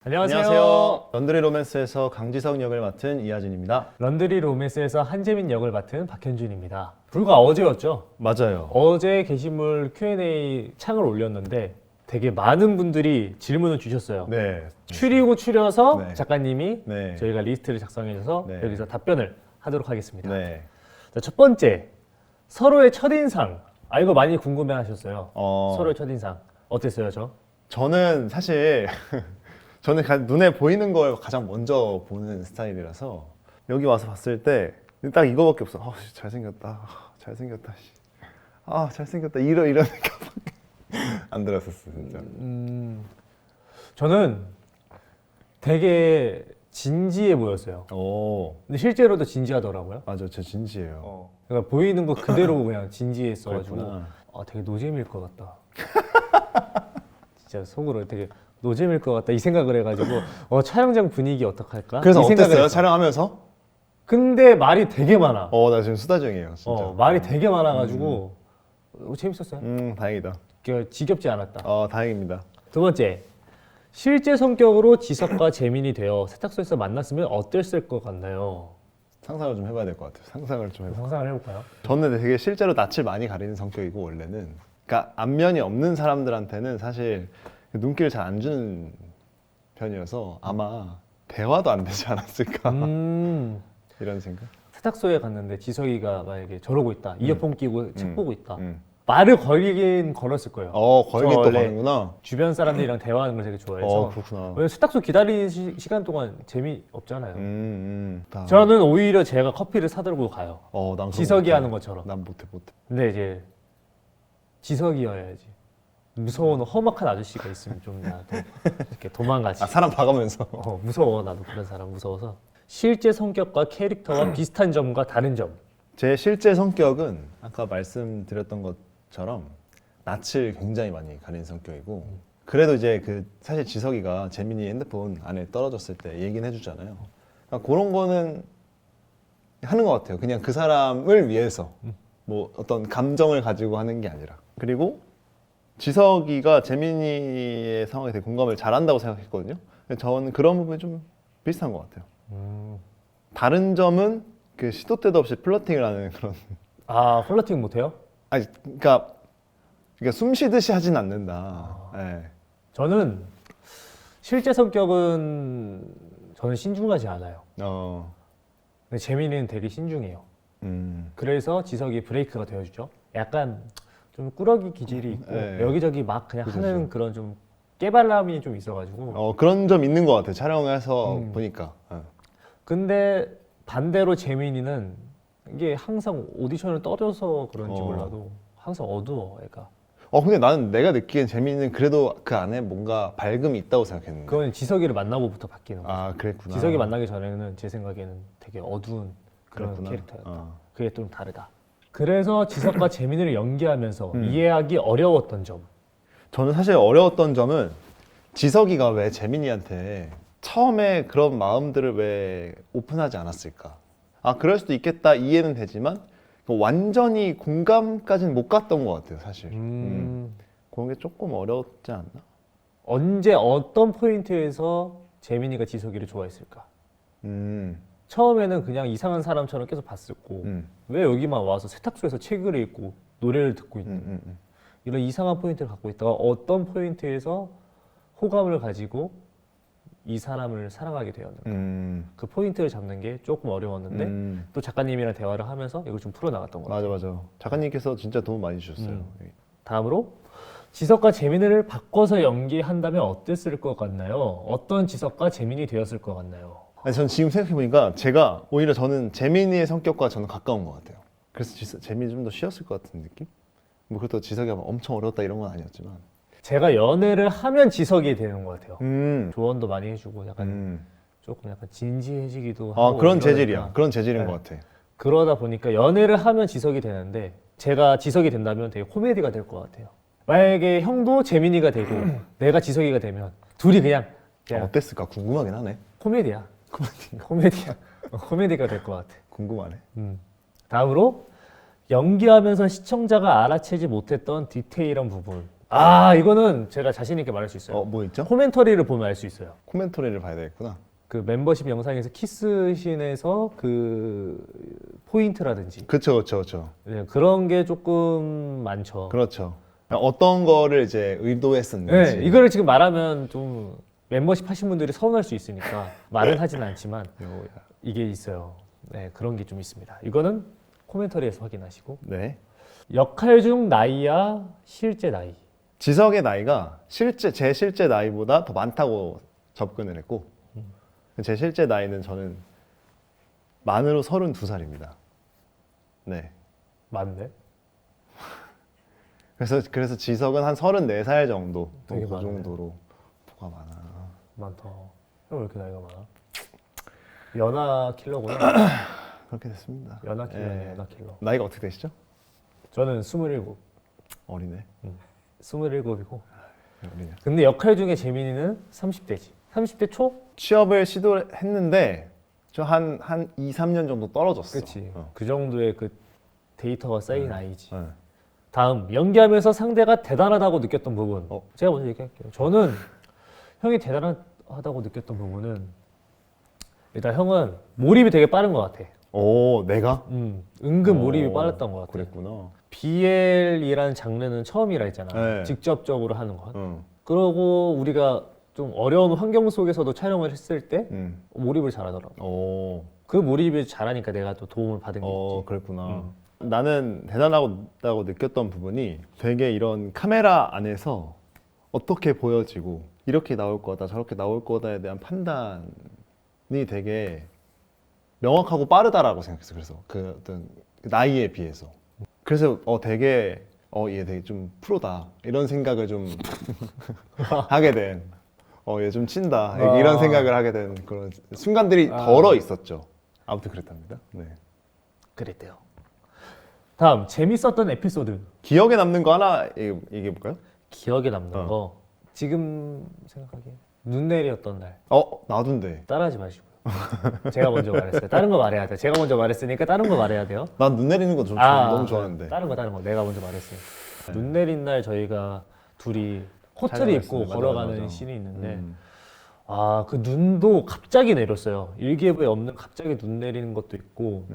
안녕하세요. 런드리 로맨스에서 강지석 역을 맡은 이하진입니다. 런드리 로맨스에서 한재민 역을 맡은 박현준입니다. 불과 어제였죠. 맞아요. 어제 게시물 Q&A 창을 올렸는데 되게 많은 분들이 질문을 주셨어요. 네. 추리고 추려서 네. 작가님이 네. 저희가 리스트를 작성해 줘서 네. 여기서 답변을 하도록 하겠습니다. 네. 자, 첫 번째, 서로의 첫인상. 이거 많이 궁금해 하셨어요. 서로의 첫인상. 어땠어요, 저? 저는 사실 저는 눈에 보이는 걸 가장 먼저 보는 스타일이라서 여기 와서 봤을 때 딱 이거밖에 없어. 잘생겼다. 잘생겼다. 잘생겼다. 이런 생각밖에 안 들었었어, 진짜. 저는 되게 진지해 보였어요. 오, 근데 실제로도 진지하더라고요. 맞아. 저 진지해요. 그러니까 보이는 거 그대로 그냥 진지했어가지고 그랬구나. 되게 노잼일 것 같다. 진짜 속으로 되게 노잼일 것 같다 이 생각을 해가지고 촬영장 분위기 어떡할까? 그래서 이 생각을 어땠어요? 했어. 촬영하면서? 근데 말이 되게 많아. 나 지금 수다 중이에요, 진짜. 말이 되게 많아가지고 재밌었어요. 다행이다. 지겹지 않았다. 다행입니다. 두 번째, 실제 성격으로 지석과 재민이 되어 세탁소에서 만났으면 어땠을 것 같나요? 상상을 좀 해봐야 될 것 같아요. 상상을 좀 해봐. 상상을 해볼까요? 저는 되게 실제로 낯을 많이 가리는 성격이고 원래는 그러니까 안면이 없는 사람들한테는 사실 눈길을 잘 안 주는 편이어서 아마 대화도 안 되지 않았을까 이런 생각. 세탁소에 갔는데 지석이가 만약에 저러고 있다, 이어폰 끼고 책 보고 있다. 말을 걸긴 걸었을 거예요. 걸긴 또 원래 가는구나. 주변 사람들이랑 대화하는 걸 되게 좋아해서. 그렇구나. 왜냐면 세탁소 기다리는 시간 동안 재미없잖아요. 다. 저는 오히려 제가 커피를 사들고 가요. 난 그거 지석이 못해. 하는 것처럼. 난 못해. 근데 이제 지석이어야지. 무서운 험악한 아저씨가 있으면 좀 나도 이렇게 도망가지. 사람 봐가면서. 무서워. 나도 그런 사람 무서워서. 실제 성격과 캐릭터와 비슷한 점과 다른 점. 제 실제 성격은 아까 말씀드렸던 것처럼 낯을 굉장히 많이 가리는 성격이고 그래도 이제 사실 지석이가 재민이 핸드폰 안에 떨어졌을 때 얘기는 해주잖아요. 그러니까 그런 거는 하는 것 같아요. 그냥 그 사람을 위해서 뭐 어떤 감정을 가지고 하는 게 아니라. 그리고 지석이가 재민이의 상황에 되게 공감을 잘한다고 생각했거든요. 저는 그런 부분이 좀 비슷한 것 같아요. 다른 점은 시도 때도 없이 플러팅을 하는 그런. 플러팅 못해요? 그러니까 숨 쉬듯이 하진 않는다. 네. 저는 실제 성격은 저는 신중하지 않아요. 근데 재민이는 되게 신중해요. 그래서 지석이 브레이크가 되어주죠. 약간 좀 꾸러기 기질이 있고 네. 여기저기 막 그냥 그죠, 하는 그죠. 그런 좀 깨발람이 좀 있어가지고. 그런 점 있는 것 같아요. 촬영해서 보니까. 근데 반대로 재민이는 이게 항상 오디션을 떨어서 그런지 몰라도 항상 어두워, 애가. 근데 나는 내가 느끼기엔 재민이는 그래도 그 안에 뭔가 밝음이 있다고 생각했는데. 그건 지석이를 만나고부터 바뀌는 거죠. 그랬구나. 지석이 만나기 전에는 제 생각에는 되게 어두운 그런 그랬구나. 캐릭터였다. 그게 좀 다르다. 그래서 지석과 재민이를 연기하면서 이해하기 어려웠던 점. 저는 사실 어려웠던 점은 지석이가 왜 재민이한테 처음에 그런 마음들을 왜 오픈하지 않았을까. 그럴 수도 있겠다, 이해는 되지만 완전히 공감까지는 못 갔던 것 같아요, 사실. 그런 게 조금 어려웠지 않나? 언제 어떤 포인트에서 재민이가 지석이를 좋아했을까? 처음에는 그냥 이상한 사람처럼 계속 봤었고 왜 여기만 와서 세탁소에서 책을 읽고 노래를 듣고 있는 이런 이상한 포인트를 갖고 있다가 어떤 포인트에서 호감을 가지고 이 사람을 사랑하게 되었는가. 그 포인트를 잡는 게 조금 어려웠는데 또 작가님이랑 대화를 하면서 이걸 좀 풀어나갔던 것 같아요. 맞아. 작가님께서 진짜 도움 많이 주셨어요. 다음으로 지석과 재민이를 바꿔서 연기한다면 어땠을 것 같나요? 어떤 지석과 재민이 되었을 것 같나요? 전 지금 생각해보니까 제가 오히려 저는 재민이의 성격과 저는 가까운 것 같아요. 그래서 재민이 좀 더 쉬었을 것 같은 느낌? 뭐 그렇다고 지석이 엄청 어려웠다 이런 건 아니었지만 제가 연애를 하면 지석이 되는 것 같아요. 조언도 많이 해주고 약간 조금 약간 진지해지기도 하고 그런 이러니까. 재질이야. 그런 재질인 것 같아. 그러다 보니까 연애를 하면 지석이 되는데 제가 지석이 된다면 되게 코미디가 될 것 같아요. 만약에 형도 재민이가 되고 내가 지석이가 되면 둘이 그냥 어땠을까 궁금하긴 하네. 코미디야. 코미디야. 코미디가 될 것 같아. 궁금하네. 다음으로 연기하면서 시청자가 알아채지 못했던 디테일한 부분. 아, 이거는 제가 자신 있게 말할 수 있어요. 뭐 있죠? 코멘터리를 보면 알 수 있어요. 코멘터리를 봐야 되겠구나. 그 멤버십 영상에서 키스신에서 그 포인트라든지 그렇죠. 네, 그런 게 조금 많죠. 그렇죠. 어떤 거를 이제 의도했었는지. 네, 이거를 지금 말하면 좀 멤버십 하신 분들이 서운할 수 있으니까 말은 하진 않지만 이게 있어요. 네, 그런 게 좀 있습니다. 이거는 코멘터리에서 확인하시고. 네. 역할 중 나이야 실제 나이. 지석의 나이가 제 실제 나이보다 더 많다고 접근을 했고, 제 실제 나이는 저는 만으로 32살입니다. 네. 맞네. 그래서 지석은 한 34살 정도, 되게 그 많네. 정도로 뭐가 많아. 많다. 왜 이렇게 나이가 많아? 연하 킬러구나. 그렇게 됐습니다. 연하 킬러네, 예. 연하 킬러. 나이가 어떻게 되시죠? 저는 27. 어리네. 27이고. 어리네. 근데 역할 중에 재민이는 30대지. 30대 초? 취업을 시도했는데 저 한 2, 3년 정도 떨어졌어. 그렇지. 그 정도의 그 데이터가 쌓인 나이지. 네. 다음, 연기하면서 상대가 대단하다고 느꼈던 부분. 어. 제가 먼저 얘기할게요. 저는 형이 대단하다고 느꼈던 부분은 일단 형은 몰입이 되게 빠른 것 같아. 오, 내가? 은근 몰입이 빨랐던 것 같아. 그랬구나. BL이라는 장르는 처음이라 했잖아. 네. 직접적으로 하는 건. 응. 그러고 우리가 좀 어려운 환경 속에서도 촬영을 했을 때 응. 몰입을 잘하더라고. 오. 그 몰입을 잘하니까 내가 또 도움을 받은 게 있지. 그랬구나. 나는 대단하다고 느꼈던 부분이 되게 이런 카메라 안에서 어떻게 보여지고 이렇게 나올 거다 저렇게 나올 거다에 대한 판단이 되게 명확하고 빠르다라고 생각했어. 그래서 그 어떤 나이에 비해서. 그래서 되게 얘 되게 좀 프로다 이런 생각을 좀 하게 된. 얘 좀 친다 이런 생각을 하게 된 그런 순간들이 덜어 있었죠. 아무튼 그랬답니다. 네. 그랬대요. 다음, 재밌었던 에피소드. 기억에 남는 거 하나 얘기해 볼까요? 기억에 남는 거. 지금 생각하기에 눈 내리었던 날. 나도인데. 따라하지 마시고요. 제가 먼저 말했어요. 다른 거 말해야 돼요. 제가 먼저 말했으니까 다른 거 말해야 돼요. 난 눈 내리는 거 너무 좋아하는데. 다른 거. 내가 먼저 말했어요. 눈 내린 날 저희가 둘이 코트를 입고 촬영했어요. 걸어가는 맞아. 씬이 있는데 그 눈도 갑자기 내렸어요. 일기예보에 없는 갑자기 눈 내리는 것도 있고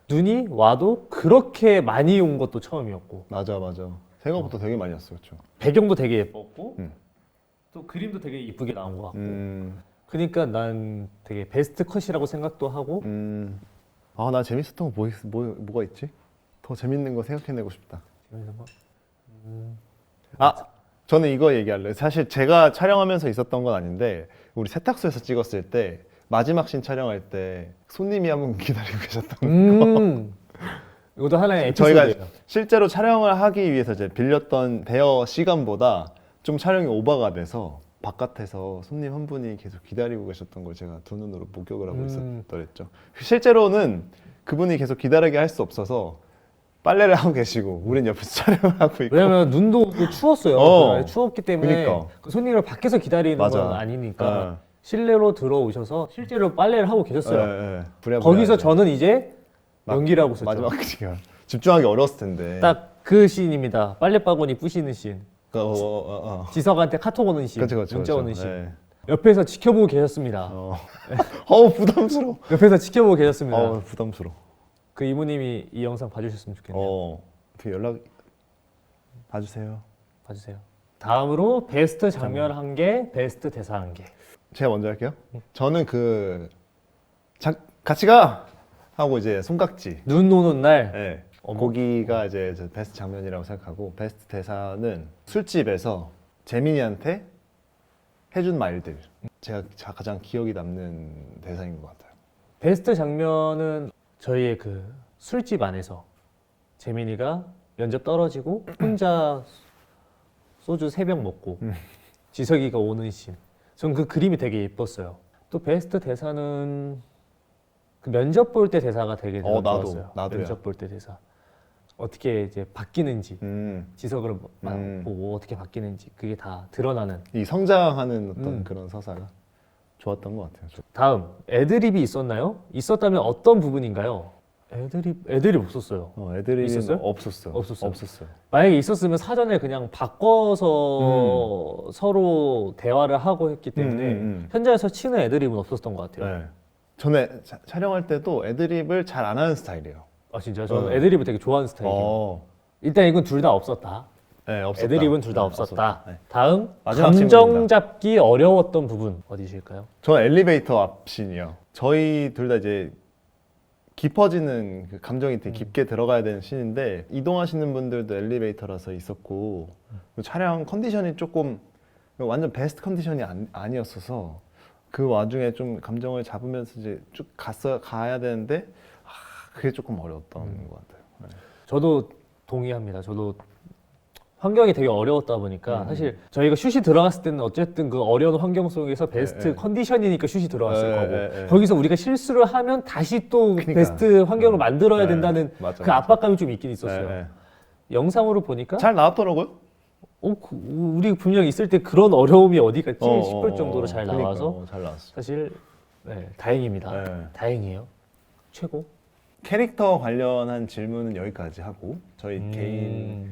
눈이 와도 그렇게 많이 온 것도 처음이었고 맞아. 생각보다 되게 많이 왔어, 그렇죠. 배경도 되게 예뻤고 또 그림도 되게 이쁘게 나온 것 같고 그러니까 난 되게 베스트 컷이라고 생각도 하고 나 재밌었던 거 뭐가 있지? 더 재밌는 거 생각해내고 싶다. 재밌는 거? 저는 이거 얘기할래요. 사실 제가 촬영하면서 있었던 건 아닌데 우리 세탁소에서 찍었을 때 마지막 씬 촬영할 때 손님이 한 분 기다리고 계셨던 이것도 하나의 저희가 에피소드예요. 실제로 촬영을 하기 위해서 이제 빌렸던 대여 시간보다 좀 촬영이 오버가 돼서 바깥에서 손님 한 분이 계속 기다리고 계셨던 걸 제가 두 눈으로 목격을 하고 있었더랬죠. 실제로는 그분이 계속 기다리게 할 수 없어서 빨래를 하고 계시고 우린 옆에서 촬영을 하고 있고. 왜냐면 눈도 또 추웠어요. 그날 추웠기 때문에 그러니까. 그 손님을 밖에서 기다리는 맞아. 건 아니니까 실내로 들어오셔서 실제로 빨래를 하고 계셨어요. 부랴부랴 거기서 이제 저는 이제 연기를 하고 있었죠. 마지막 시간 집중하기 어려웠을 텐데. 딱 그 씬입니다. 빨래바구니 부시는 씬. 지석한테 카톡 오는 씬. 그렇죠. 문자 오는 씬. 옆에서 지켜보고 계셨습니다. 부담스러워. 옆에서 지켜보고 계셨습니다. 부담스러워. 그 이모님이 이 영상 봐주셨으면 좋겠네요. 그 연락 봐주세요. 봐주세요. 다음으로 베스트 장면 한 개, 베스트 대사 한 개. 제가 먼저 할게요. 저는 같이 가 하고 이제 손깍지. 눈 오는 날. 네. 거기가 이제 베스트 장면이라고 생각하고 베스트 대사는 술집에서 재민이한테 해준 말들. 제가 가장 기억이 남는 대사인 것 같아요. 베스트 장면은 저희의 그 술집 안에서 재민이가 면접 떨어지고 혼자 소주 3병 먹고 지석이가 오는 씬. 전 그 그림이 되게 예뻤어요. 또 베스트 대사는 그 면접 볼 때 대사가 되게 좋았어요. 나도야. 면접 볼 때 대사. 어떻게 이제 바뀌는지 지석을 보고 어떻게 바뀌는지 그게 다 드러나는. 이 성장하는 어떤 그런 서사가 좋았던 것 같아요. 다음 애드립이 있었나요? 있었다면 어떤 부분인가요? 애드립 없었어요. 애드립이 있었어요? 없었어요. 없었어요. 만약에 있었으면 사전에 그냥 바꿔서 서로 대화를 하고 했기 때문에 현장에서 치는 애드립은 없었던 것 같아요. 네. 저는 촬영할 때도 애드립을 잘 안 하는 스타일이에요. 아 진짜 저는 애드립을 되게 좋아하는 스타일이에요. 일단 이건 둘 다 없었다. 네, 없었다. 애드립은 둘 다 없었다. 네. 다음 마지막 감정 질문입니다. 잡기 어려웠던 부분 어디실까요? 저는 엘리베이터 앞신이요. 저희 둘 다 이제 깊어지는 그 감정이 되게 깊게 들어가야 되는 씬인데 이동하시는 분들도 엘리베이터라서 있었고 촬영 컨디션이 조금 완전 베스트 컨디션이 아니었어서 그 와중에 좀 감정을 잡으면서 이제 쭉 가야 되는데 그게 조금 어려웠던 것 같아요. 네. 저도 동의합니다. 저도 환경이 되게 어려웠다 보니까 사실 저희가 슛이 들어갔을 때는 어쨌든 그 어려운 환경 속에서 베스트 컨디션이니까 슛이 들어갔을 거고 거기서 우리가 실수를 하면 다시 또 그러니까. 베스트 환경을 만들어야 된다는 맞아, 그 압박감이 좀 있긴 있었어요. 영상으로 보니까 잘 나왔더라고요. 우리 분명 있을 때 그런 어려움이 어디 갔지 싶을 정도로 잘 그러니까, 나와서 잘 나왔어. 사실 다행입니다. 네. 다행이에요. 최고. 캐릭터 관련한 질문은 여기까지 하고 저희 개인에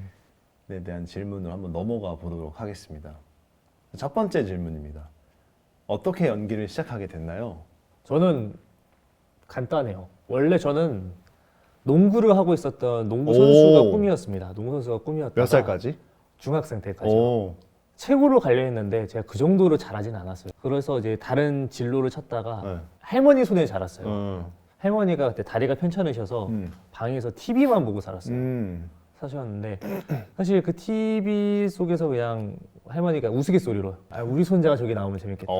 대한 질문을 한번 넘어가 보도록 하겠습니다. 첫 번째 질문입니다. 어떻게 연기를 시작하게 됐나요? 저는 간단해요. 원래 저는 농구를 하고 있었던 농구 선수가 꿈이었습니다. 농구 선수가 꿈이었다가 몇 살까지? 중학생 때까지. 오. 최고로 가려 했는데 제가 그 정도로 잘하진 않았어요. 그래서 이제 다른 진로를 찾다가 네. 할머니 손에 자랐어요. 할머니가 그때 다리가 편찮으셔서 방에서 TV만 보고 살았어요. 사셨는데 사실 그 TV 속에서 그냥 할머니가 우스갯소리로 우리 손자가 저기 나오면 재밌겠다.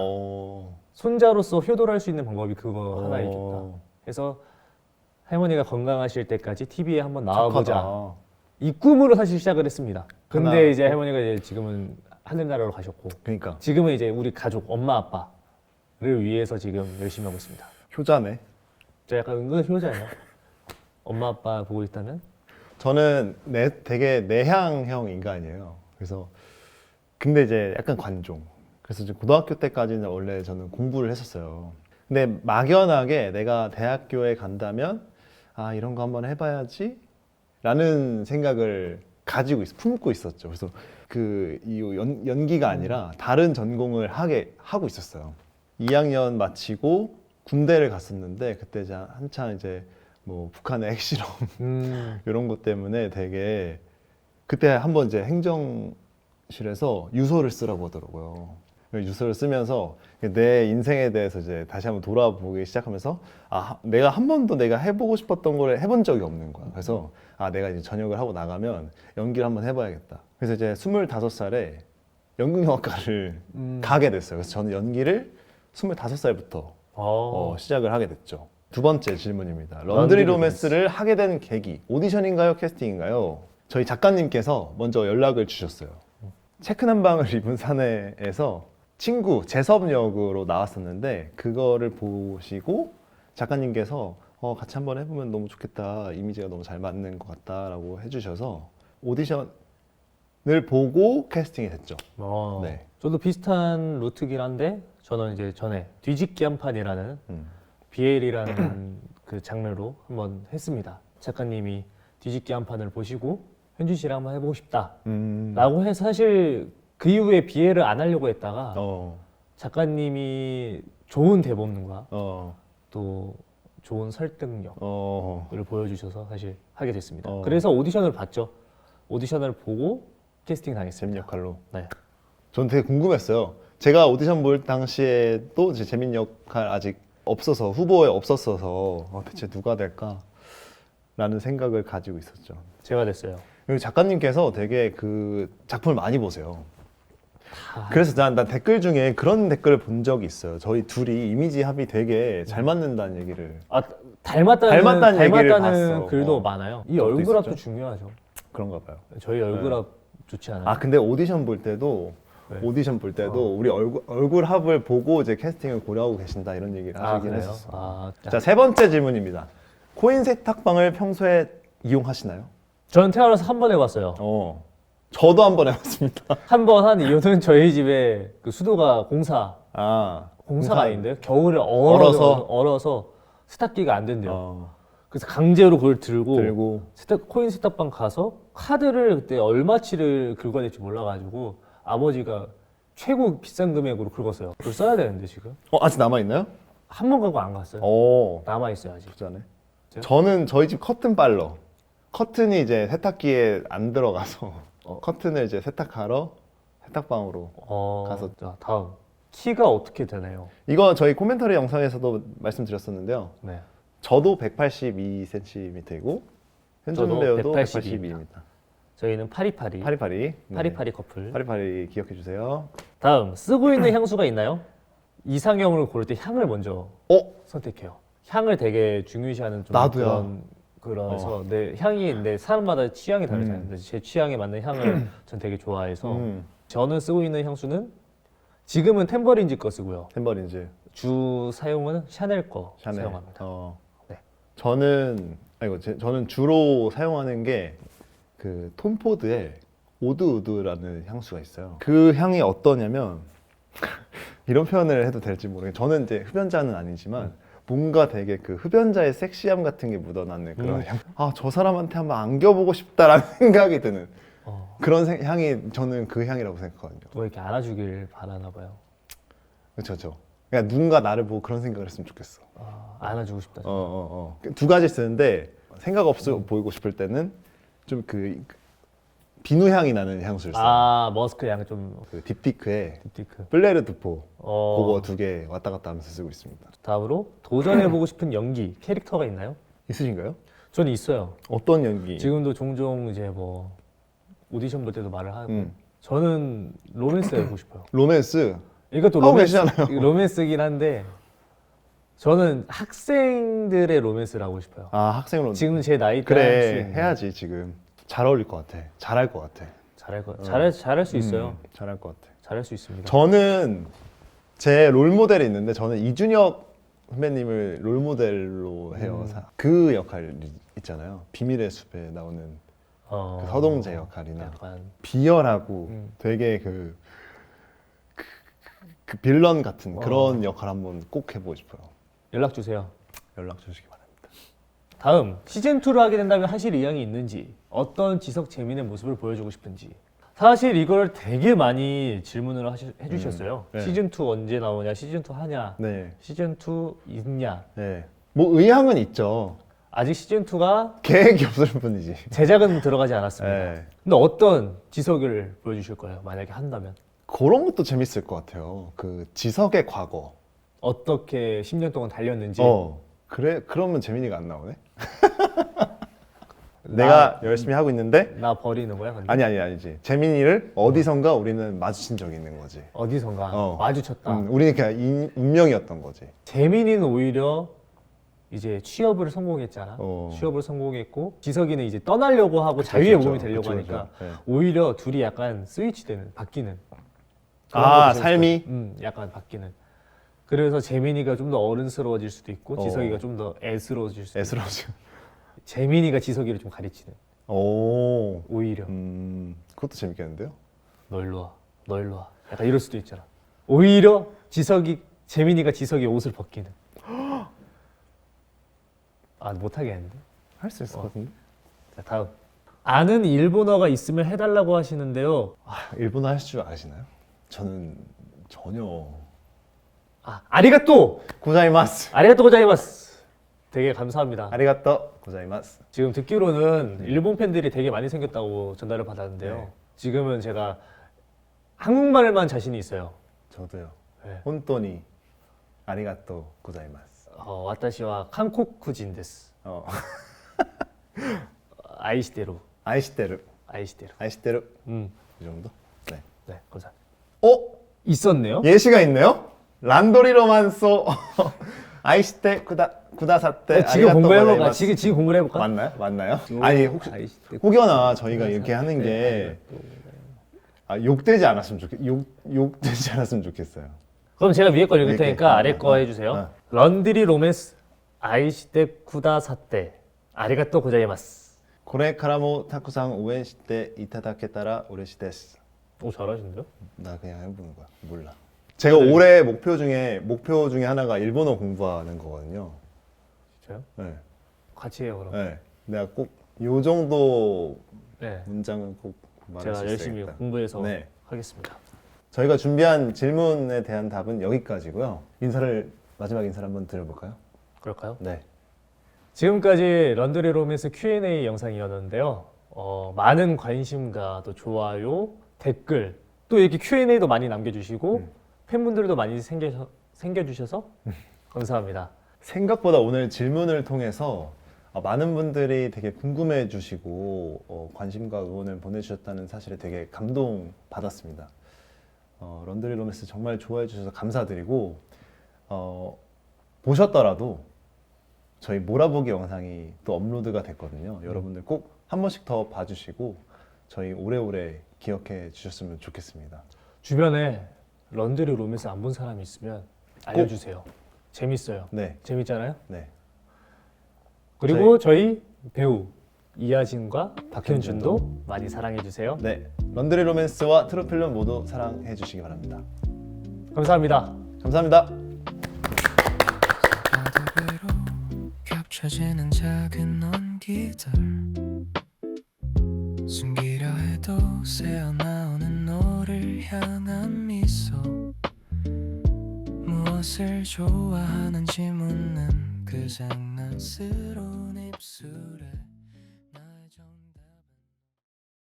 손자로서 효도를 할 수 있는 방법이 그거 하나이겠다. 그래서 할머니가 건강하실 때까지 TV에 한번 나와보자. 착하다. 이 꿈으로 사실 시작을 했습니다. 근데 하나. 이제 할머니가 이제 지금은 하늘나라로 가셨고 그러니까 지금은 이제 우리 가족 엄마 아빠를 위해서 지금 열심히 하고 있습니다. 효자네. 저 약간 은근 효자예요. 엄마 아빠 보고 있다면 저는 되게 내향형 인간이에요. 그래서 근데 이제 약간 관종. 그래서 이제 고등학교 때까지는 원래 저는 공부를 했었어요. 근데 막연하게 내가 대학교에 간다면 이런 거 한번 해봐야지 라는 생각을 가지고 품고 있었죠. 그래서 연기가 아니라 다른 전공을 하고 있었어요. 2학년 마치고 군대를 갔었는데 그때 이제 한창 이제 뭐 북한의 핵실험 이런 것 때문에 되게 그때 한번 이제 행정실에서 유서를 쓰라고 하더라고요. 유서를 쓰면서 내 인생에 대해서 이제 다시 한번 돌아보기 시작하면서 내가 한 번도 내가 해보고 싶었던 걸 해본 적이 없는 거야. 그래서 내가 이제 전역을 하고 나가면 연기를 한번 해봐야겠다. 그래서 이제 25살에 연극영화과를 가게 됐어요. 그래서 저는 연기를 25살부터 시작을 하게 됐죠. 두 번째 질문입니다. 런드리 로맨스를 하게 된 계기, 오디션인가요? 캐스팅인가요? 저희 작가님께서 먼저 연락을 주셨어요. 체크 난방을 입은 사내에서 친구 재섭 역으로 나왔었는데 그거를 보시고 작가님께서 같이 한번 해보면 너무 좋겠다, 이미지가 너무 잘 맞는 것 같다라고 해주셔서 오디션을 보고 캐스팅이 됐죠. 네. 저도 비슷한 루트긴 한데 저는 이제 전에 뒤집기 한 판이라는 BL이라는 그 장르로 한번 했습니다. 작가님이 뒤집기 한 판을 보시고 현준 씨랑 한번 해보고 싶다 라고 해서 사실 그 이후에 BL을 안 하려고 했다가 작가님이 좋은 대본과 또 좋은 설득력을 보여주셔서 사실 하게 됐습니다. 그래서 오디션을 봤죠. 오디션을 보고 캐스팅 당했습니다. 재민 역할로. 네. 전 되게 궁금했어요. 제가 오디션 볼 당시에도 이제 재민 역할 아직 없어서 후보에 없었어서 대체 누가 될까라는 생각을 가지고 있었죠. 제가 됐어요. 그리고 작가님께서 되게 그 작품을 많이 보세요. 그래서 난 댓글 중에 그런 댓글을 본 적이 있어요. 저희 둘이 이미지 합이 되게 잘 맞는다는 얘기를. 닮았다는 얘기를 봤어. 글도 많아요. 이 그것도 얼굴 합도 있었죠? 중요하죠. 그런가 봐요. 저희 얼굴 합 좋지 않아요? 근데 오디션 볼 때도 우리 얼굴 합을 보고 이제 캐스팅을 고려하고 계신다 이런 얘기를 하시긴 했었어요. 자, 세 번째 질문입니다. 코인 세탁방을 평소에 이용하시나요? 저는 태어나서 한 번 해봤어요. 저도 한 번 해봤습니다. 한 번 한 이유는 저희 집에 그 수도가 공사가 아닌데 겨울에 얼어서 세탁기가 안 된대요. 그래서 강제로 그걸 들고 들고 코인 세탁방 가서 카드를 그때 얼마치를 긁어야 될지 몰라가지고 아버지가 최고 비싼 금액으로 긁었어요. 그걸 써야 되는데 지금 아직 남아 있나요? 한 번 가고 안 갔어요. 오, 남아 있어요 아직. 부자네. 진짜요? 저는 저희 집 커튼 빨러. 커튼이 이제 세탁기에 안 들어가서 커튼을 이제 세탁하러 세탁방으로 가서. 자 다음 키가 어떻게 되나요? 이거 저희 코멘터리 영상에서도 말씀드렸었는데요. 네. 저도 182cm이고 현준 저도 배우도 182 182입니다. 저희는 파리파리 파리파리. 네. 파리파리 커플. 파리파리 기억해 주세요. 다음 쓰고 있는 향수가 있나요? 이상형을 고를 때 향을 먼저 선택해요. 향을 되게 중요시하는 좀 나도요. 그래서 내 향이 내 사람마다 취향이 다르잖아요. 그래서 제 취향에 맞는 향을 전 되게 좋아해서 저는 쓰고 있는 향수는 지금은 템버린즈 거 쓰고요. 템버린즈. 주 사용은 샤넬 거 샤넬. 사용합니다. 네. 저는 주로 사용하는 게 그 톰포드의 오드우드라는 향수가 있어요. 그 향이 어떠냐면 이런 표현을 해도 될지 모르겠는데 저는 이제 흡연자는 아니지만 뭔가 되게 그 흡연자의 섹시함 같은 게 묻어나는 그런 향. 저 사람한테 한번 안겨보고 싶다라는 생각이 드는 그런 향이 저는 그 향이라고 생각하거든요. 누가 이렇게 안아주길 바라나 봐요. 그렇죠. 그러니까 누군가 나를 보고 그런 생각을 했으면 좋겠어. 안아주고 싶다. 두 가지 쓰는데 생각 없어 보이고 싶을 때는 좀 그 비누 향이 나는 향수를 써요. 머스크 향 좀 그 딥티크의 딥티크. 플레르 두포 그거 두 개 왔다 갔다 하면서 쓰고 있습니다. 다음으로 도전해보고 싶은 연기 캐릭터가 있나요? 있으신가요? 저는 있어요. 어떤 연기? 지금도 종종 이제 뭐 오디션 볼 때도 말을 하고 저는 로맨스 해보고 싶어요. 로맨스 이것도 하고 계시잖아요. 로맨스긴 한데 저는 학생들의 로맨스를 하고 싶어요. 학생 로맨스. 지금 제 나이 때 그래 할수 있는. 해야지. 지금 잘 어울릴 것 같아. 잘할 것 같아. 잘할 수 있어요. 잘할 것 같아. 잘할 수 있습니다. 저는 제 롤모델이 있는데 저는 이준혁 선배님을 롤모델로 해요. 그 역할 있잖아요. 비밀의 숲에 나오는 그 서동재 역할이나 약간 비열하고 되게 그 빌런 같은 그런 역할 한번 꼭 해보고 싶어요. 연락 주세요. 연락 주시기 바랍니다. 다음 시즌 2를 하게 된다면 하실 의향이 있는지, 어떤 지석 재민의 모습을 보여주고 싶은지. 사실 이걸 되게 많이 질문을 해주셨어요. 네. 시즌 2 언제 나오냐, 시즌 2 하냐, 네. 시즌 2 있냐. 네. 뭐 의향은 있죠. 아직 시즌 2가 계획이 없을 뿐이지. 제작은 들어가지 않았습니다. 네. 근데 어떤 지석을 보여주실 거예요? 만약에 한다면 그런 것도 재밌을 것 같아요. 그 지석의 과거. 어떻게 10년 동안 달렸는지. 그래 그러면 재민이가 안 나오네. 내가 열심히 하고 있는데 나 버리는 거야? 근데? 아니지. 재민이를 어디선가 우리는 마주친 적이 있는 거지. 어디선가 마주쳤다. 우리는 그냥 운명이었던 거지. 재민이는 오히려 이제 취업을 성공했잖아. 취업을 성공했고 지석이는 이제 떠나려고 하고 자유의 몸이 되려고 하니까 네. 오히려 둘이 약간 스위치되는, 바뀌는. 삶이 약간 바뀌는. 그래서 재민이가 좀 더 어른스러워질 수도 있고 지석이가 좀 더 애스러워질 수도 있고. 애스러워져. 재민이가 지석이를 좀 가르치는. 오히려 그것도 재밌겠는데요? 너 일로 와, 너 일로 와. 약간 이럴 수도 있잖아. 오히려 재민이가 지석이의 옷을 벗기는. 못하겠는데? 할 수 있을 것 같은데? 자, 다음. 아는 일본어가 있으면 해달라고 하시는데요. 일본어 할 줄 아시나요? 저는 전혀. 아리가또! 고자이마스. 아리가또 고자이마스. 되게 감사합니다. 아리가또 고자이마스. 지금 듣기로는 일본 팬들이 되게 많이 생겼다고 전달을 받았는데요. 네. 지금은 제가 한국말만 자신이 있어요. 저도요. 네. 혼돈이 아리가또 고자이마스. 와타시와 한코쿠진 데스. 아이시테루. 아이시테루. 이 정도? 네. 네, 감사합니다. 있었네요? 예시가 있네요? 란도리 로만소 아이시테 구다사테. 지금 공부해볼까? 지금 공부를 해볼까? 맞나요? 아니 혹여나 저희가 이렇게 하는 게 욕되지 않았으면 좋겠어요. 그럼 제가 위에 거 읽을 이렇게. 테니까 아래 거 해주세요. 런드리 로맨스 아이시테 쿠다사테 아리가또 고자이마스. 고레 카라모 타쿠상 오엔시테 이타다케타라 오레시 데스. 잘하시는데요? 나 그냥 해보는 거야. 몰라. 제가 올해 목표 중에 하나가 일본어 공부하는 거거든요. 진짜요? 네. 같이 해요 그럼. 네, 내가 꼭 요 정도 네. 문장은 꼭 말할 제가 수 열심히 있어야겠다. 공부해서 네. 하겠습니다. 저희가 준비한 질문에 대한 답은 여기까지고요. 마지막 인사를 한번 드려볼까요? 그럴까요? 네. 지금까지 런드리 로맨스 Q&A 영상이었는데요. 많은 관심과 또 좋아요, 댓글, 또 이렇게 Q&A도 많이 남겨주시고 팬분들도 많이 생겨주셔서 감사합니다. 생각보다 오늘 질문을 통해서 많은 분들이 되게 궁금해 주시고 관심과 응원을 보내주셨다는 사실에 되게 감동받았습니다. 런드리 로맨스 정말 좋아해 주셔서 감사드리고 보셨더라도 저희 몰아보기 영상이 또 업로드가 됐거든요. 여러분들 꼭 한 번씩 더 봐주시고 저희 오래오래 기억해 주셨으면 좋겠습니다. 주변에 런드리 로맨스 안 본 사람이 있으면 알려주세요. 재밌어요. 네, 재밌잖아요. 네. 그리고 저희 배우 이하진과 박현준도 많이 사랑해주세요. 네, 런드리 로맨스와 트루필름 모두 사랑해 주시기 바랍니다. 감사합니다. 감사합니다. 바닥으로 겹쳐지는 작은 온기들 숨기려 해도 새어나오는 너를 향한 미소 무엇을 좋아하는지 묻는 그 장난스러운 입술에